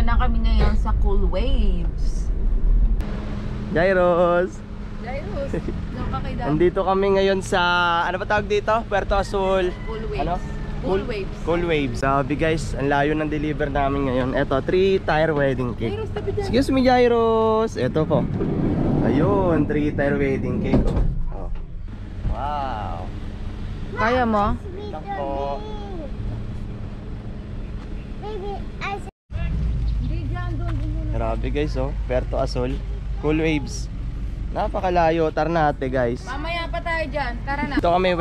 na kami ngayon sa Cool Waves. Jairos! Jairos, doon ka kay Dad. Andito kami ngayon sa, ano ba tawag dito? Puerto Azul. Cool Waves. Ano? Cool Waves. Cool Waves. Sabi guys, ang layo ng deliver namin ngayon. Eto, 3-tire wedding cake. Jairos, tabi dyan. Excuse me, Jairos. Eto po. Ayun, 3-tire wedding cake. Oh. Wow. Kaya mo? Ito po. Hindi dyan, doon. Grabe guys, oh. Puerto Azul. Cool Waves. Napakalayo. Tara na ate guys. Mamaya pa tayo dyan. Tara na. Ito kami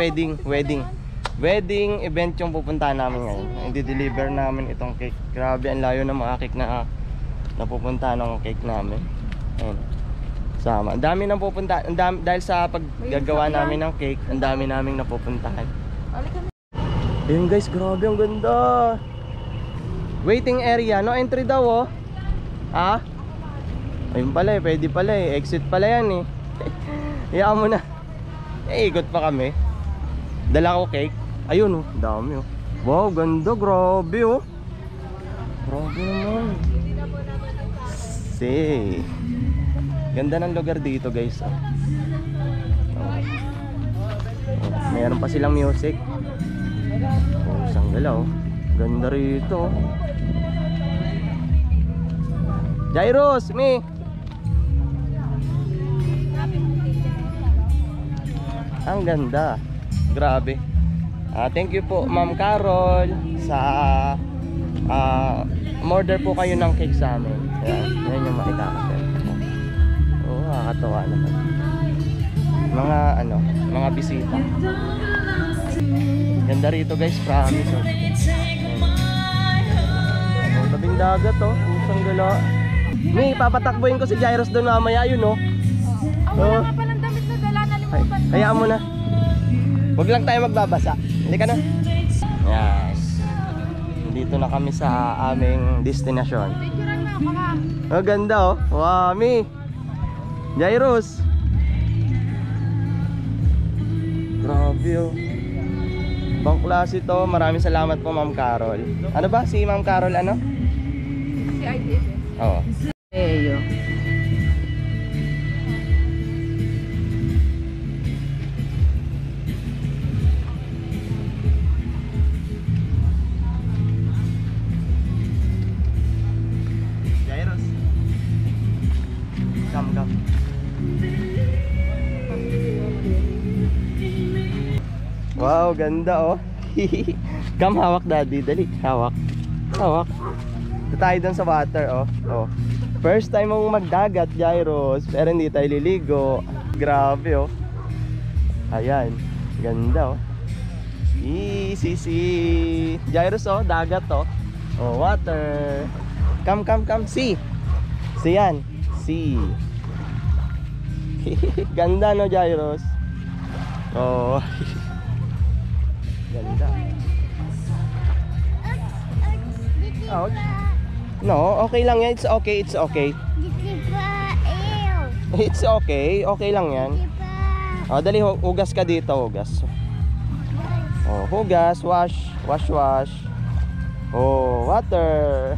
wedding event yung pupuntahan namin ngayon. Hindi-deliver namin itong cake. Grabe, ang layo ng mga cake na napupuntahan ng cake namin. Ayun. Sama. Ang dami nang pupuntahan. Dahil sa paggagawa namin ng cake, ang dami naming napupuntahan. Ayun guys, grabe, ang ganda. Waiting area, no entry daw oh. Ha? Ayun pala eh, pwede pala eh. Exit pala yan eh. Hayaan mo na. Ikot pa kami. Dala ko cake. Ayun oh, dami oh. Wow, ganda, grabe oh. Grabe naman. See. Ganda ng lugar dito guys oh. Mayroon pa silang music. Oh, isang galaw. Ganda rito. Jairos, me. Ang ganda. Grabe. Thank you po Ma'am Carol sa order po kayo ng cake sa amin. Yan yung makikakasel. Oh, nakakatawa naman. Mga bisita. Ganda rito guys, promise oh. Tabing dagat oh, pusang gala. May papatakbuhin ko si Jairos doon mamaya, yun oh. Wala nga palang damit na dala, nalimutan ko. Hayaan mo na. Huwag lang tayo magbabasa. Hindi ka na. Yes. Dito na kami sa aming destinasyon. Picturean mo, baka. Oh, ganda oh. Wow, mi. Jairos. Grabe oh. Bang klase to. Maraming salamat po Ma'am Carol. Ano ba? Si Ma'am Carol ano? Si IDF. Oo. Eyo. Jairos. Come. Wow, ganda oh. Come, hawak daddy. Dali, hawak. Ito tayo dun sa water oh. Oh. First time mong magdagat, Jairos. Pero hindi tayo liligo. Grabe oh. Ayan, ganda oh. Easy. Jairos oh, dagat oh. Oh, water. Come. See. See yan. See. Ganda no, Jairos. Oh. Ganda. Oh. No, okay lang yan. It's okay. It's okay. Okay lang yan. Oh, dali, hugas ka dito, hugas. Oh, hugas, wash. Oh, water.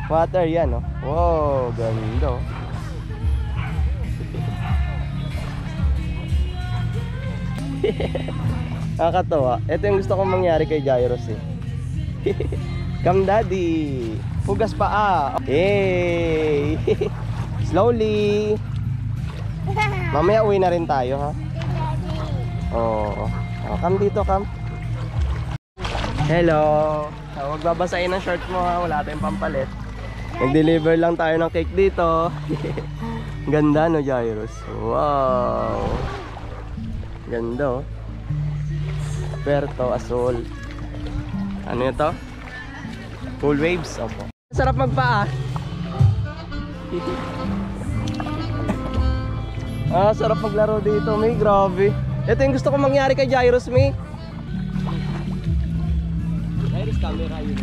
Water yan, oh. Wow, ganda. Nakakatawa. Ito yung gusto kong mangyari kay Jairos eh. Come daddy. Hugas pa Hey. Slowly. Mamaya uwi na rin tayo ha. Oh, come dito, come. Hello. Magbabasahin ang short mo ha. Wala tayong pampalit. Nag-deliver lang tayo ng cake dito. Ganda no, Jairos. Wow. Ganda oh. Puerto Azul. Ano ito? Cool Waves. Opo. Sarap magpaa. Sarap maglaro dito, May. Grabe. Ito yung gusto ko mangyari kay Jairos, May. Jairos, camera yun.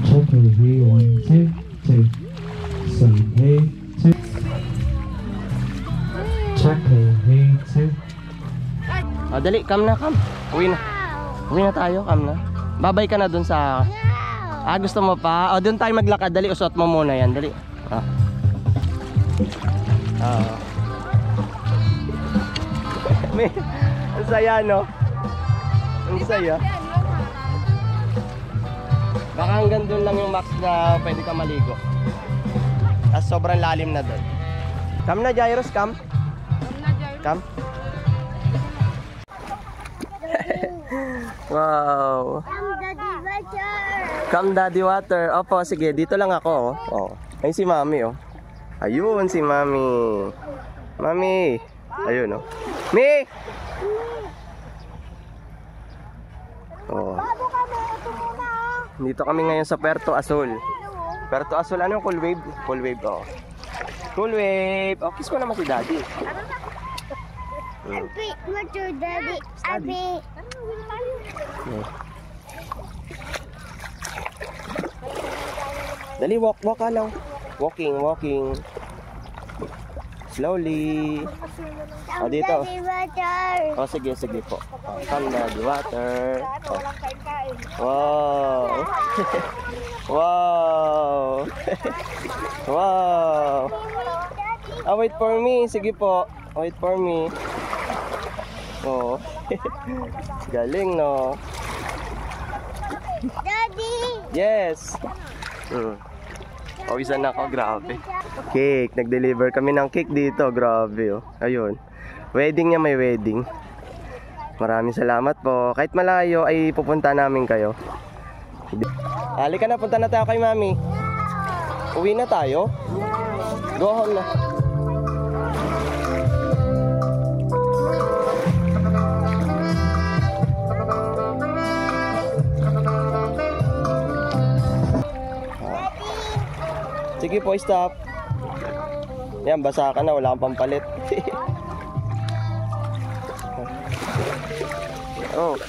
Okay, hey, 1, 2, 2. So, hey, 2. Check, hey, 2. Dali, come na, come. Uwi na. Uwi na tayo, Cam na. Babay ka na dun sa... gusto mo pa? O, dun tayo maglakad. Dali, usot mo muna yan. Dali. Ang saya, no? Ang saya. Baka hanggang dun lang yung max na pwede ka maligo. Tapos sobrang lalim na dun. Come na, Jairus, come. Come. Wow. Come daddy water. Opo, sige, dito lang ako. Oh. Ayun si Mami, oh. Ayun si Mami. Mami. Ayun, oh. Mi! Oh. Dito kami ngayon sa Puerto Azul. Puerto Azul, ano yung cool wave? Cool wave, oh. Cool wave. Oh, kiss mo naman si daddy. What's your daddy? Abi. Dali, walk ka lang. Walking. Slowly. Dito. Daddy water. Sige po. Come daddy water. Wow. Wow. Wow. Wait for me. Sige po. Wait for me. Oh. Galing, no? Daddy. Yes. Pawisan ako, grabe. Cake, nag-deliver kami ng cake dito, grabe, oh. Ayun. Wedding niya, may wedding. Maraming salamat po. Kahit malayo ay pupunta namin kayo. Halika na, punta na tayo kay Mami. Uwi na tayo. Go home na. Sige po, stop. Yan, basa ka na, wala kang pampalit. Oh.